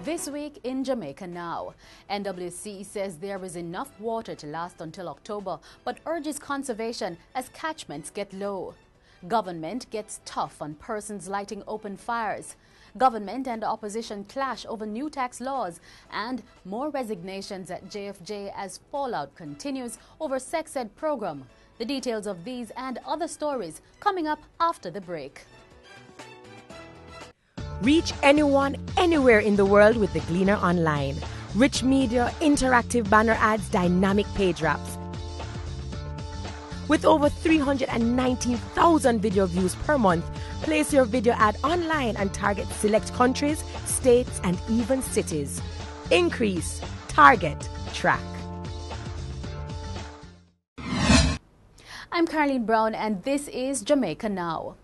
This week in Jamaica Now, NWC says there is enough water to last until October, but urges conservation as catchments get low. Government gets tough on persons lighting open fires. Government and opposition clash over new tax laws, and more resignations at JFJ as fallout continues over sex ed program. The details of these and other stories coming up after the break. Reach anyone, anywhere in the world with the Gleaner online. Rich media, interactive banner ads, dynamic page wraps. With over 319,000 video views per month, place your video ad online and target select countries, states, and even cities. Increase, target, track. I'm Caroline Brown, and this is Jamaica Now.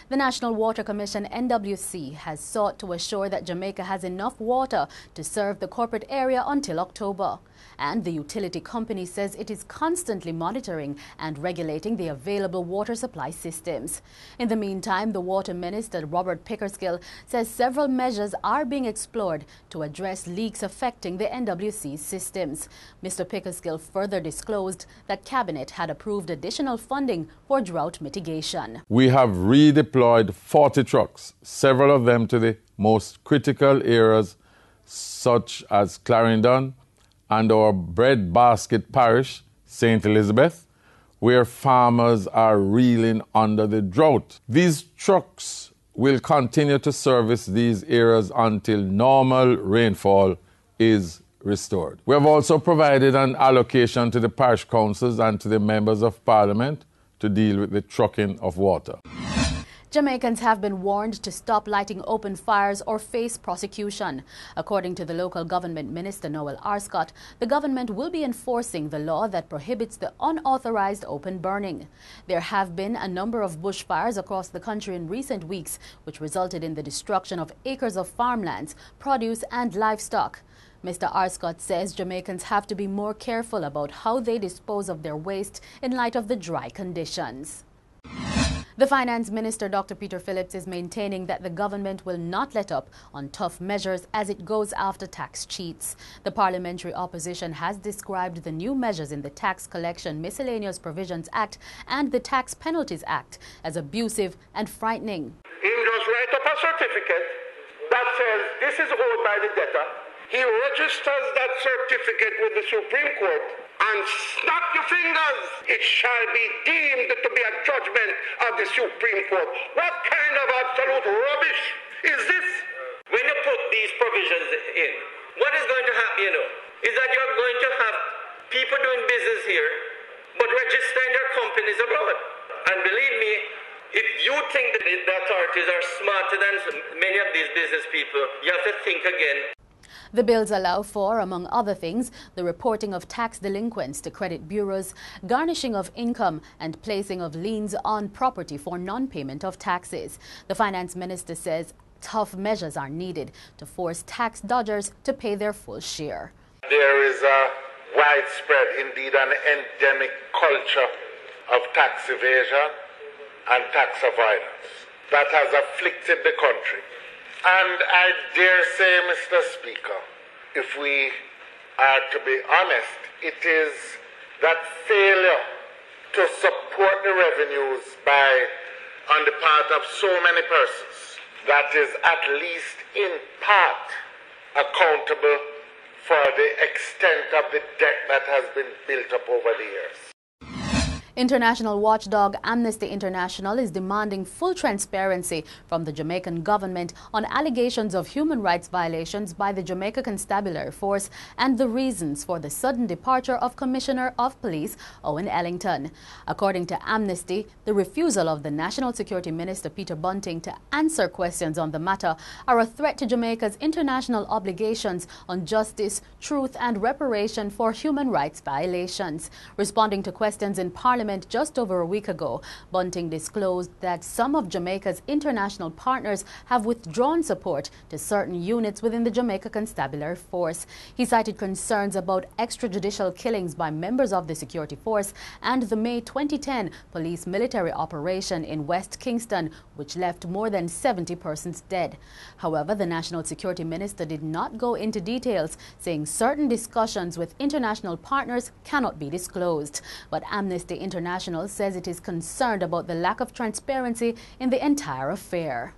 The National Water Commission, NWC, has sought to assure that Jamaica has enough water to serve the corporate area until October. And the utility company says it is constantly monitoring and regulating the available water supply systems. In the meantime, the Water Minister, Robert Pickersgill, says several measures are being explored to address leaks affecting the NWC systems. Mr. Pickersgill further disclosed that Cabinet had approved additional funding for drought mitigation. We have redeployed 40 trucks, several of them to the most critical areas such as Clarendon and our breadbasket parish, St. Elizabeth, where farmers are reeling under the drought. These trucks will continue to service these areas until normal rainfall is restored. We have also provided an allocation to the parish councils and to the members of parliament to deal with the trucking of water. Jamaicans have been warned to stop lighting open fires or face prosecution. According to the local government minister, Noel Arscott, the government will be enforcing the law that prohibits the unauthorized open burning. There have been a number of bushfires across the country in recent weeks, which resulted in the destruction of acres of farmlands, produce and livestock. Mr. Arscott says Jamaicans have to be more careful about how they dispose of their waste in light of the dry conditions. The Finance Minister, Dr. Peter Phillips, is maintaining that the government will not let up on tough measures as it goes after tax cheats. The parliamentary opposition has described the new measures in the Tax Collection Miscellaneous Provisions Act and the Tax Penalties Act as abusive and frightening. He just write up a certificate that says this is owed by the debtor. He registers that certificate with the Supreme Court, and snap your fingers, it shall be deemed to be a judgment of the Supreme Court. What kind of absolute rubbish is this? When you put these provisions in, what is going to happen, is that you're going to have people doing business here, but registering their companies abroad. And believe me, if you think that the authorities are smarter than many of these business people, you have to think again. The bills allow for, among other things, the reporting of tax delinquents to credit bureaus, garnishing of income and placing of liens on property for non-payment of taxes. The Finance Minister says tough measures are needed to force tax dodgers to pay their full share. There is a widespread, indeed an endemic culture of tax evasion and tax avoidance that has afflicted the country. And I dare say, Mr. Speaker, if we are to be honest, it is that failure to support the revenues on the part of so many persons that is at least in part accountable for the extent of the debt that has been built up over the years. International watchdog Amnesty International is demanding full transparency from the Jamaican government on allegations of human rights violations by the Jamaica Constabulary Force and the reasons for the sudden departure of Commissioner of Police Owen Ellington. According to Amnesty, the refusal of the National Security Minister Peter Bunting to answer questions on the matter are a threat to Jamaica's international obligations on justice, truth and reparation for human rights violations. Responding to questions in Parliament, Parliament just over a week ago, Bunting disclosed that some of Jamaica's international partners have withdrawn support to certain units within the Jamaica Constabulary Force. He cited concerns about extrajudicial killings by members of the security force and the May 2010 police military operation in West Kingston, which left more than 70 persons dead. However, the National Security Minister did not go into details, saying certain discussions with international partners cannot be disclosed. But Amnesty International says it is concerned about the lack of transparency in the entire affair.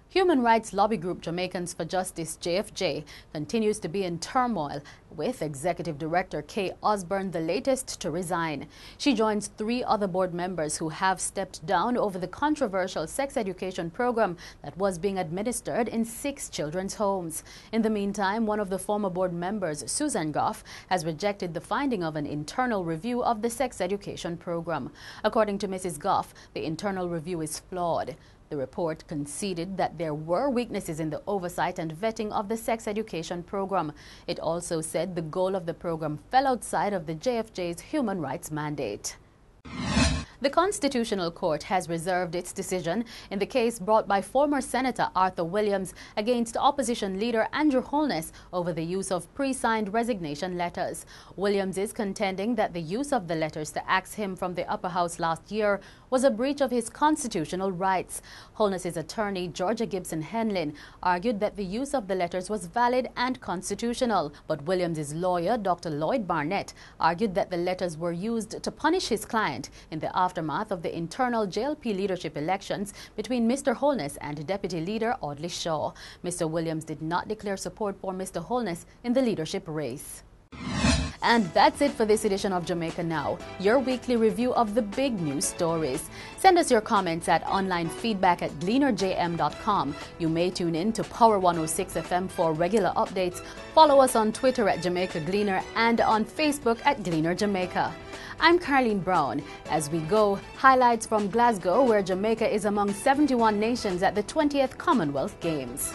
Human rights lobby group Jamaicans for Justice, JFJ, continues to be in turmoil, with Executive Director Kay Osborne the latest to resign. She joins 3 other board members who have stepped down over the controversial sex education program that was being administered in 6 children's homes. In the meantime, one of the former board members, Susan Gov't, has rejected the finding of an internal review of the sex education program. According to Mrs. Gov't, the internal review is flawed. The report conceded that there were weaknesses in the oversight and vetting of the sex education program. It also said the goal of the program fell outside of the JFJ's human rights mandate. The Constitutional Court has reserved its decision in the case brought by former Senator Arthur Williams against opposition leader Andrew Holness over the use of pre-signed resignation letters. Williams is contending that the use of the letters to axe him from the upper house last year was a breach of his constitutional rights. Holness's attorney, Georgia Gibson Henlin, argued that the use of the letters was valid and constitutional, but Williams's lawyer, Dr. Lloyd Barnett, argued that the letters were used to punish his client in the aftermath of the internal JLP leadership elections between Mr. Holness and Deputy Leader Audley Shaw. Mr. Williams did not declare support for Mr. Holness in the leadership race. And that's it for this edition of Jamaica Now, your weekly review of the big news stories. Send us your comments at onlinefeedback@gleanerjm.com. You may tune in to Power 106 FM for regular updates. Follow us on Twitter at Jamaica Gleaner and on Facebook at Gleaner Jamaica. I'm Carleen Brown. As we go, highlights from Glasgow, where Jamaica is among 71 nations at the 20th Commonwealth Games.